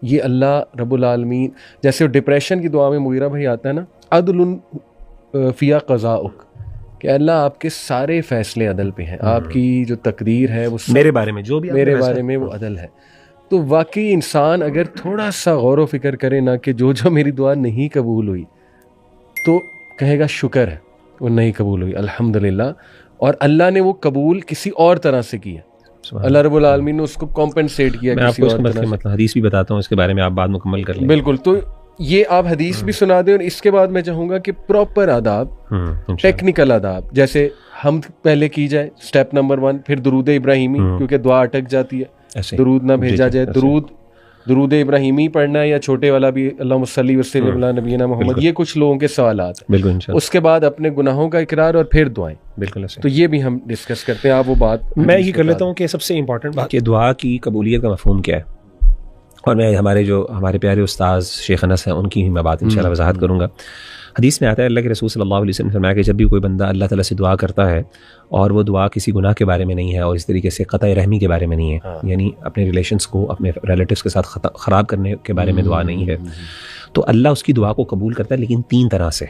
یہ اللہ رب العالمین، جیسے ڈپریشن کی دعا میں مغیرہ بھائی آتا ہے نا، عدل فی قضاؤک، کہ اللہ آپ کے سارے فیصلے عدل پہ ہیں، آپ کی جو تقدیر ہے وہ میرے بارے میں جو بھی میرے بارے میں وہ عدل ہے. تو واقعی انسان اگر تھوڑا سا غور و فکر کرے نا کہ جو میری دعا نہیں قبول ہوئی تو کہے گا شکر ہے وہ نہیں قبول ہوئی الحمدللہ، اور اللہ نے وہ قبول کسی اور طرح سے کیا، اللہ رب العالمین نے اس کو کمپنسیٹ کیا. میں آپ کو مطلب حدیث بھی بتاتا ہوں اس کے بارے میں، آپ بات مکمل کر لیں. بالکل. تو یہ آپ حدیث بھی سنا دیں، اور اس کے بعد میں چاہوں گا کہ پراپر آداب، ٹیکنیکل آداب، جیسے ہم پہلے کی جائے اسٹیپ نمبر 1، پھر درود ابراہیمی، کیونکہ دعا اٹک جاتی ہے، درود نہ بھیجا جائے، درود ابراہیمی پڑھنا ہے، یا چھوٹے والا بھی اللہم صلی وسلم علی نبینا محمد. یہ کچھ لوگوں کے سوالات ہیں. اس کے بعد اپنے گناہوں کا اقرار، اور پھر دعائیں. بالکل. تو یہ بھی ہم ڈسکس کرتے ہیں. آپ وہ بات میں یہ کر لیتا ہوں کہ سب سے امپورٹنٹ بات کہ دعا کی قبولیت کا مفہوم کیا ہے، اور میں ہمارے پیارے استاذ شیخ انس ہیں ان کی میں بات انشاءاللہ وضاحت کروں گا. حدیث میں آتا ہے اللہ کے رسول صلی اللہ علیہ وسلم نے فرمایا کہ جب بھی کوئی بندہ اللہ تعالیٰ سے دعا کرتا ہے اور وہ دعا کسی گناہ کے بارے میں نہیں ہے، اور اس طریقے سے قطع رحمی کے بارے میں نہیں ہے، یعنی اپنے ریلیشنس کو اپنے ریلیٹیوز کے ساتھ خراب کرنے کے بارے میں دعا نہیں ہے، تو اللہ اس کی دعا کو قبول کرتا ہے، لیکن 3 طرح سے.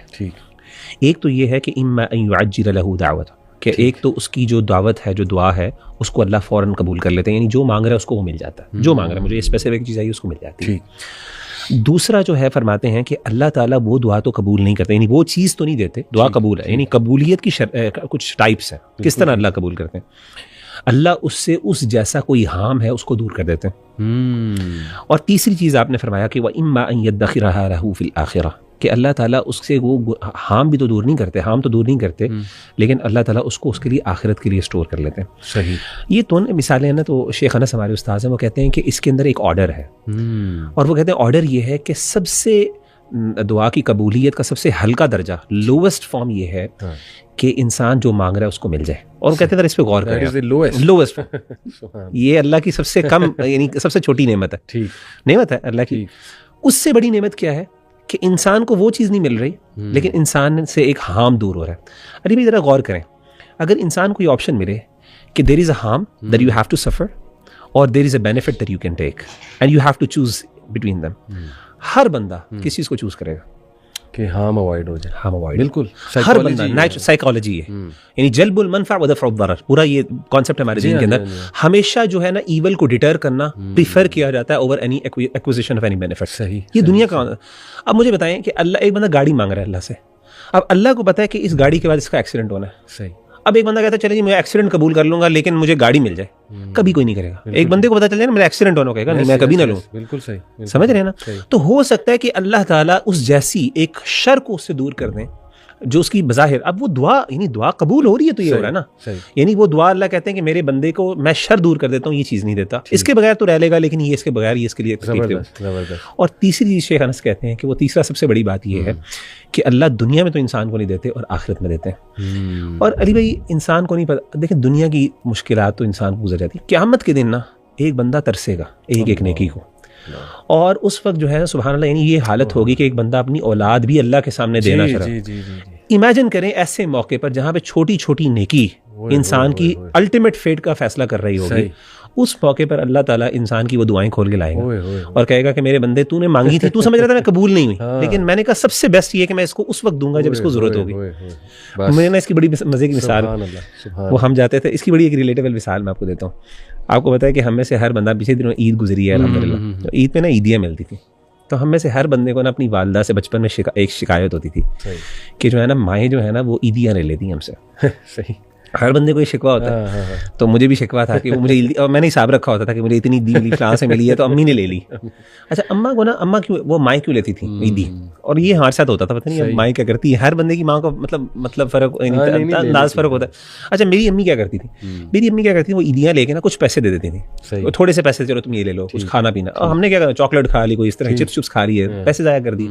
ایک تو یہ ہے کہ اما ان یعجل له دعوت، کہ ایک تو اس کی جو دعوت ہے، جو دعا ہے، اس کو اللہ فوراً قبول کر لیتے ہیں، یعنی جو مانگ رہا ہے اس کو وہ مل جاتا ہے، جو مانگ رہا ہے مجھے اسپیسیفک چیز آئی اس کو مل جاتی ہے. دوسرا جو ہے فرماتے ہیں کہ اللہ تعالیٰ وہ دعا تو قبول نہیں کرتے، یعنی وہ چیز تو نہیں دیتے، دعا قبول ہے، یعنی قبولیت کی کچھ ٹائپس ہیں، کس طرح اللہ قبول کرتے ہیں. اللہ اس سے اس جیسا کوئی ہارم ہے اس کو دور کر دیتے ہیں. اور تیسری چیز آپ نے فرمایا کہ وَإِمَّا أَن يَدَّخِرَهَا لَهُ فِي الْآخِرَةِ، کہ اللہ تعالیٰ اس سے وہ ہارم بھی تو دور نہیں کرتے، ہارم تو دور نہیں کرتے، لیکن اللہ تعالیٰ اس کو اس کے لیے آخرت کے لیے اسٹور کر لیتے ہیں. صحیح. یہ تو مثالیں ہیں نا. تو شیخ انس ہمارے استاذ ہیں، وہ کہتے ہیں کہ اس کے اندر ایک آرڈر ہے، اور وہ کہتے ہیں آرڈر یہ ہے کہ سب سے دعا کی قبولیت کا سب سے ہلکا درجہ، لووسٹ فارم یہ ہے کہ انسان جو مانگ رہا ہے اس کو مل جائے. اور وہ کہتے ہیں اس پہ غور کریں، لووسٹ یہ اللہ کی سب سے کم یعنی سب سے چھوٹی نعمت ہے، نعمت ہے اللہ کی. اس سے بڑی نعمت کیا ہے کہ انسان کو وہ چیز نہیں مل رہی، لیکن انسان سے ایک ہارم دور ہو رہا ہے. ارے بھائی ذرا غور کریں، اگر انسان کو یہ آپشن ملے کہ there is a harm that you have to suffer, اور there is a benefit that you can take, and you have to choose between them, ہر بندہ کس چیز کو چوز کرے گا کہ ہارم اوائڈ ہو جائے. ہارم اوائڈ، بالکل. ہر بندہ نیچرل سائیکالوجی ہے، یعنی جلب المنفع ودفع الضرر، پورا یہ کانسیپٹ ہمارے دین کے اندر. ہمیشہ جو ہے نا ایول کو ڈیٹر کرنا پریفر کیا جاتا ہے over any acquisition of any benefit. صحیح. یہ دنیا کا. اب مجھے بتائیں کہ اللہ، ایک بندہ گاڑی مانگ رہا ہے اللہ سے، اب اللہ کو پتا ہے کہ اس گاڑی کے بعد اس کا ایکسیڈنٹ ہونا ہے. صحیح. اب ایک بندہ کہتا ہے چلے جی میں ایکسیڈنٹ قبول کر لوں گا لیکن مجھے گاڑی مل جائے، کبھی کوئی نہیں کرے گا. ایک بندے کو پتا چل جائے نا میرا ایکسیڈنٹ ہونا، کہے گا نہیں میں کبھی نہ لوں. بالکل صحیح. سمجھ رہے ہیں نا. تو ہو سکتا ہے کہ اللہ تعالیٰ اس جیسی ایک شر کو اس سے دور کر دیں جو اس کی بظاہر، اب وہ دعا یعنی دعا قبول ہو رہی ہے تو یہ ہو رہا ہے نا، یعنی وہ دعا اللہ کہتے ہیں کہ میرے بندے کو میں شر دور کر دیتا ہوں، یہ چیز نہیں دیتا، اس کے بغیر تو رہ لے گا، لیکن یہ اس کے بغیر یہ اس کے لیے تکلیف دے. اور تیسری چیز شیخ انس کہتے ہیں کہ وہ تیسرا سب سے بڑی بات یہ ہے کہ اللہ دنیا میں تو انسان کو نہیں دیتے اور آخرت میں دیتے ہیں. اور علی بھائی انسان کو نہیں پتا، دیکھیں دنیا کی مشکلات تو انسان کو گزر جاتی ہے، قیامت کے دن نا ایک بندہ ترسے گا ایک نیکی کو، اور اس وقت جو ہے سبحان اللہ، یعنی یہ حالت ہوگی کہ ایک بندہ اپنی اولاد بھی اللہ کے سامنے دینا چاہ رہا ہے. امیجن کریں ایسے موقع پر جہاں پہ چھوٹی چھوٹی نیکی انسان کی الٹیمیٹ فیٹ کا فیصلہ کر رہی ہوگی، اس موقع پر اللہ تعالیٰ انسان کی وہ دعائیں کھول کے لائے گا اور کہے گا کہ میرے بندے تو نے مانگی تھی، تو سمجھ رہا تھا میں قبول نہیں ہوئی، لیکن میں نے کہا سب سے بیسٹ یہ کہ میں اس کو اس وقت دوں گا جب اس کو ضرورت ہوگی. میں نے اس کی بڑی مزے کی مثال، وہ ہم جاتے تھے، اس کی بڑی ایک ریلیٹیبل مثال میں آپ کو دیتا ہوں. آپ کو پتا ہے کہ ہم میں سے ہر بندہ، پچھلے دنوں عید گزری ہے الحمدللہ، تو عید پہ نا عیدیاں ملتی تھی، تو ہم میں سے ہر بندے کو نا اپنی والدہ سے بچپن میں ایک شکایت ہوتی تھی کہ جو ہے نا مائیں جو ہے نا وہ عیدیاں لے لیتی ہیں ہم سے. صحیح. ہر بندے کو یہ شکوہ ہوتا ہے. تو مجھے بھی شکوہ تھا کہ وہ مجھے، اور میں نے حساب رکھا ہوتا تھا کہ مجھے اتنی عیدی فلاں سے ملی ہے تو امی نے لے لی. اچھا اماں کو نا، اماں کیوں وہ مائیں کیوں لیتی تھیں عیدی، اور یہ ہمارے ساتھ ہوتا تھا، پتہ نہیں مائیں کیا کرتی ہے، ہر بندے کی ماں کو مطلب فرق، انداز فرق ہوتا ہے. اچھا میری امی کیا کرتی تھی، میری امی کیا کرتی تھی، وہ عیدیاں لے کے نا کچھ پیسے دے دیتی تھیں، تھوڑے سے پیسے، چلو تم یہ لے لو کچھ کھانا پینا. اور ہم نے کیا کرنا، چاکلیٹ کھا لی، کوئی اس طرح چپس کھا لی ہے، پیسے ضائع کر دیے.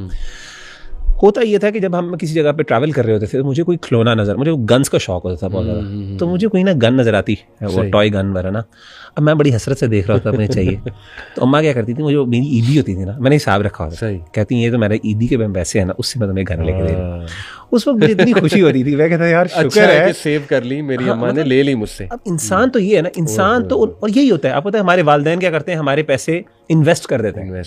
ہوتا یہ تھا کہ جب ہم کسی جگہ پہ ٹریول کر رہے ہوتے تھے تو مجھے کوئی کھلونا نظر, مجھے گنز کا شوق ہوتا تھا بہت زیادہ, تو مجھے کوئی نا گن نظر آتی, وہ ٹوائے گن وغیرہ نا, اب میں بڑی حسرت سے دیکھ رہا ہوتا مجھے چاہیے, تو اماں کیا کرتی تھی, مجھے میری عیدی ہوتی تھی نا, میں نے حساب رکھا ہوتا, کہتی ہیں یہ تو میرا عیدی کے پیسے ہیں نا, اس سے میں تمہیں گھر لے کے دے رہی ہوں. اس وقت مجھے اتنی خوشی ہو رہی تھی, میں کہتا یار شکر ہے سیو کر لی میری اماں نے, لے لی مجھ سے. اب انسان تو یہ ہے نا, انسان تو, اور یہی ہوتا ہے, آپ پتہ ہے ہمارے والدین کیا کرتے ہیں, ہمارے پیسے انویسٹ کر دیتے ہیں.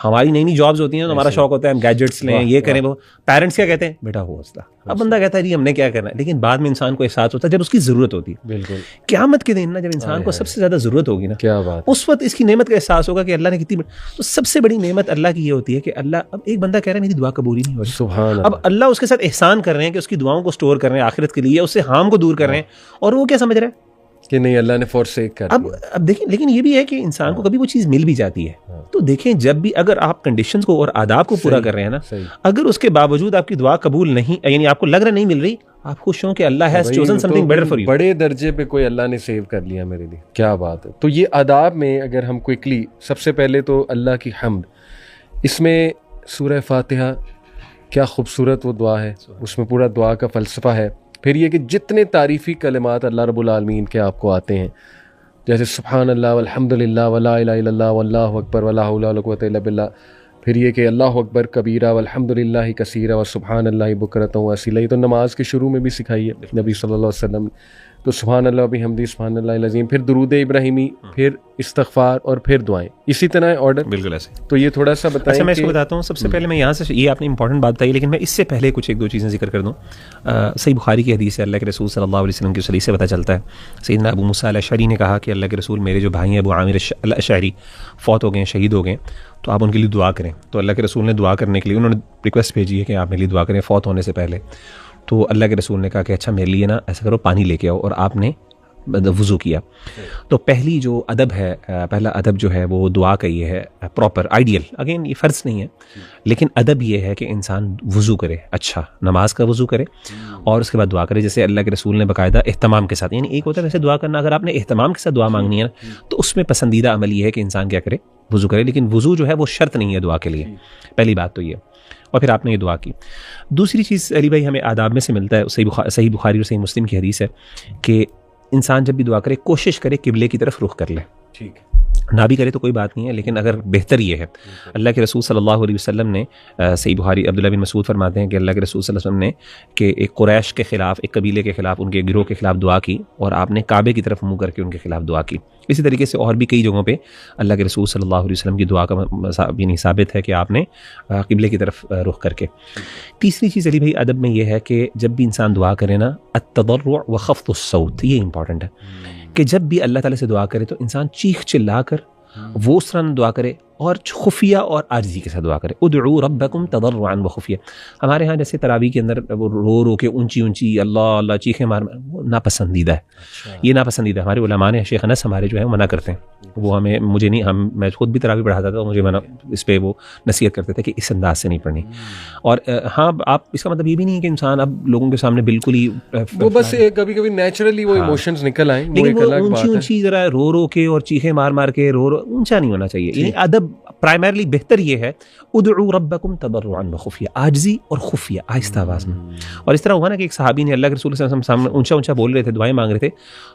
ہماری نئی نئی جابز ہوتی ہیں تو ہمارا شوق ہوتا ہے ہم گیجٹس لیں, یہ کریں, وہ پیرنٹس کیا کہتے ہیں, بیٹا ہو حوصلہ. اب بندہ کہتا ہے جی ہم نے کیا کرنا ہے, لیکن بعد میں انسان کو احساس ہوتا ہے جب اس کی ضرورت ہوتی ہے. بالکل قیامت کے دن نا, جب انسان کو سب سے زیادہ ضرورت ہوگی نا, کیا بات, اس وقت اس کی نعمت کا احساس ہوگا کہ اللہ نے کتنی. تو سب سے بڑی نعمت اللہ کی یہ ہوتی ہے کہ اللہ, اب ایک بندہ کہہ رہا ہے میری دعا قبول ہی نہیں ہو رہی, سبحان اللہ, اب اللہ اس کے ساتھ احسان کر رہے ہیں کہ اس کی دعاؤں کو اسٹور کر رہے ہیں آخرت کے لیے, اس سے ہارم کو دور کر رہے ہیں, اور وہ کیا سمجھ رہے ہیں کہ نہیں اللہ نے فورسیک کر دیا. اب دیکھیں, لیکن یہ بھی ہے کہ انسان کو کبھی وہ چیز مل بھی جاتی ہے, تو دیکھیں جب بھی اگر آپ کنڈیشنز کو اور آداب کو پورا کر رہے ہیں نا, اگر اس کے باوجود آپ کی دعا قبول نہیں, یعنی آپ کو لگ رہا نہیں مل رہی, آپ خوش ہوں کہ Allah has chosen something better for you, بڑے درجے پہ کوئی اللہ نے سیو کر لیا میرے لیے, کیا بات ہے. تو یہ آداب میں اگر ہم کوئکلی, سب سے پہلے تو اللہ کی حمد, اس میں سورہ فاتحہ کیا خوبصورت وہ دعا ہے, اس میں پورا دعا کا فلسفہ ہے. پھر یہ کہ جتنے تعریفی کلمات اللہ رب العالمین کے آپ کو آتے ہیں, جیسے سبحان اللہ والحمد للہ ولا الہ الا اللہ واللہ اکبر ولا حول ولا قوۃ الا باللہ, پھر یہ کہ اللہ اکبر کبیرہ والحمد للہ کثیرہ وسبحان اللہ بکرۃ واصیلہ, یہ تو نماز کے شروع میں بھی سکھائی ہے نبی صلی اللہ علیہ وسلم, تو سبحان اللہ بحمدہ سبحان اللہ العظیم, پھر درود ابراہیمی, پھر استغفار, اور پھر دعائیں, اسی طرح آرڈر. بالکل ایسے. تو یہ تھوڑا سا بتائیں. اچھا میں اس کو بتاتا ہوں, سب سے پہلے میں یہاں سے, یہ آپ نے امپورٹنٹ بات بتائی, لیکن میں اس سے پہلے کچھ ایک دو چیزیں ذکر کر دوں. صحیح بخاری کی حدیث ہے, اللہ کے رسول صلی اللہ علیہ وسلم کی صحیح سے پتہ چلتا ہے, سیدنا ابو موسیٰ الاشعری نے کہا کہ اللہ کے رسول میرے جو بھائی ہیں ابو عامر الاشعری فوت ہو گئے, شہید ہو گئے, تو آپ ان کے لیے دعا کریں. تو اللہ کے رسول نے دعا کرنے کے لیے انہوں نے ریکویسٹ بھیجی ہے کہ آپ میرے لیے دعا کریں فوت ہونے سے پہلے. تو اللہ کے رسول نے کہا کہ اچھا میرے لیے نا ایسا کرو پانی لے کے آؤ, اور آپ نے وضو کیا. تو پہلی جو ادب ہے, پہلا ادب جو ہے وہ دعا کا یہ ہے پراپر آئیڈیل, اگین یہ فرض نہیں ہے, لیکن ادب یہ ہے کہ انسان وضو کرے, اچھا نماز کا وضو کرے, اور اس کے بعد دعا کرے, جیسے اللہ کے رسول نے باقاعدہ اہتمام کے ساتھ, یعنی ایک ہوتا ہے ویسے دعا کرنا, اگر آپ نے اہتمام کے ساتھ دعا مانگنی ہے تو اس میں پسندیدہ عمل یہ ہے کہ انسان کیا کرے, وضو کرے, لیکن وضو جو ہے وہ شرط نہیں ہے دعا کے لیے, پہلی بات تو یہ. اور پھر آپ نے یہ دعا کی. دوسری چیز علی بھائی ہمیں آداب میں سے ملتا ہے, صحیح بخاری اور صحیح مسلم کی حدیث ہے کہ انسان جب بھی دعا کرے کوشش کرے قبلے کی طرف رخ کر لے. ٹھیک, نہ بھی کرے تو کوئی بات نہیں ہے, لیکن اگر بہتر یہ ہے, اللہ کے رسول صلی اللہ علیہ وسلم نے, صحیح بخاری عبداللہ بن مسعود فرماتے ہیں کہ اللہ کے رسول صلی اللہ علیہ وسلم نے کہ ایک قریش کے خلاف, ایک قبیلے کے خلاف, ان کے گروہ کے خلاف دعا کی, اور آپ نے کعبے کی طرف منہ کر کے ان کے خلاف دعا کی. اسی طریقے سے اور بھی کئی جگہوں پہ اللہ کے رسول صلی اللہ علیہ وسلم کی دعا کا یعنی ثابت ہے کہ آپ نے قبلے کی طرف رخ کر کے. تیسری چیز علی بھائی ادب میں یہ ہے کہ جب بھی انسان دعا کرے نا, التضرع وخفض الصوت, یہ امپورٹنٹ ہے کہ جب بھی اللہ تعالیٰ سے دعا کرے تو انسان چیخ چلا کر وہ اس طرح دعا کرے, اور خفیہ اور عاجزی کے ساتھ دعا کرے. ادعوا ربکم تضرعا وخفیہ. ہمارے ہاں جیسے تراویح کے اندر وہ رو کے اونچی اونچی اللہ اللہ چیخیں مار, وہ ناپسندیدہ ہے, یہ ناپسندیدہ. ہمارے علماء نے, شیخ انس ہمارے جو ہے منع کرتے ہیں, وہ ہمیں, مجھے نہیں, میں خود بھی تراویح پڑھاتا تھا, مجھے منع, اس پہ وہ نصیحت کرتے تھے کہ اس انداز سے نہیں پڑھنی. اور ہاں آپ, اس کا مطلب یہ بھی نہیں ہے کہ انسان اب لوگوں کے سامنے بالکل ہی وہ بس کبھی کبھی نیچرلی وہ ایموشنز نکل آئیں, لیکن وہ اونچی اونچی ذرا رو کے اور چیخیں مار کے اونچا نہیں ہونا چاہیے. یعنی ادب پرائمرلی بہتر یہ ہے ادعوا ربکم تضرعا وخفیہ, عاجزی اور خفیہ آہستہ آواز میں. اور اس طرح ہوا نا کہ ایک صحابی نے اللہ کے رسول صلی اللہ علیہ وسلم سامنے اونچا بول رہے تھے, دعائیں مانگ رہے تھے,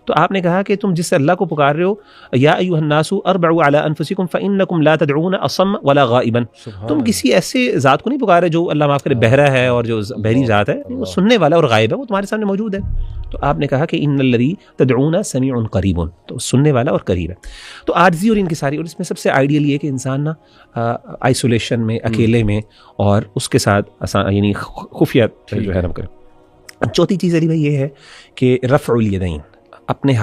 تو آپ نے کہا کہ تم جس سے اللہ کو پکار رہے ہو, یا ایھا الناس اربعوا علی انفسکم فانکم لا تدعون اصم ولا غائبا, تم کسی ایسے ذات کو نہیں پکار رہے جو اللہ معاف کرے بہرا ہے, اور جو بہری ذات ہے وہ سننے والا اور غائب ہے, وہ تمہارے سامنے موجود ہے. تو آپ نے کہا کہ ان الذی تدعون سمیع قریب, تو سننے والا اور قریب ہے. تو عاجزی اور انکساری, اور اس میں سب سے آئیڈیل یہ کہ انسان نا آئسولیشن میں, اکیلے میں, اور اس کے ساتھ یعنی خفیہ جو ہے نا کرے. چوتھی چیز علی بھائی یہ ہے کہ رفع الیدین, اپنے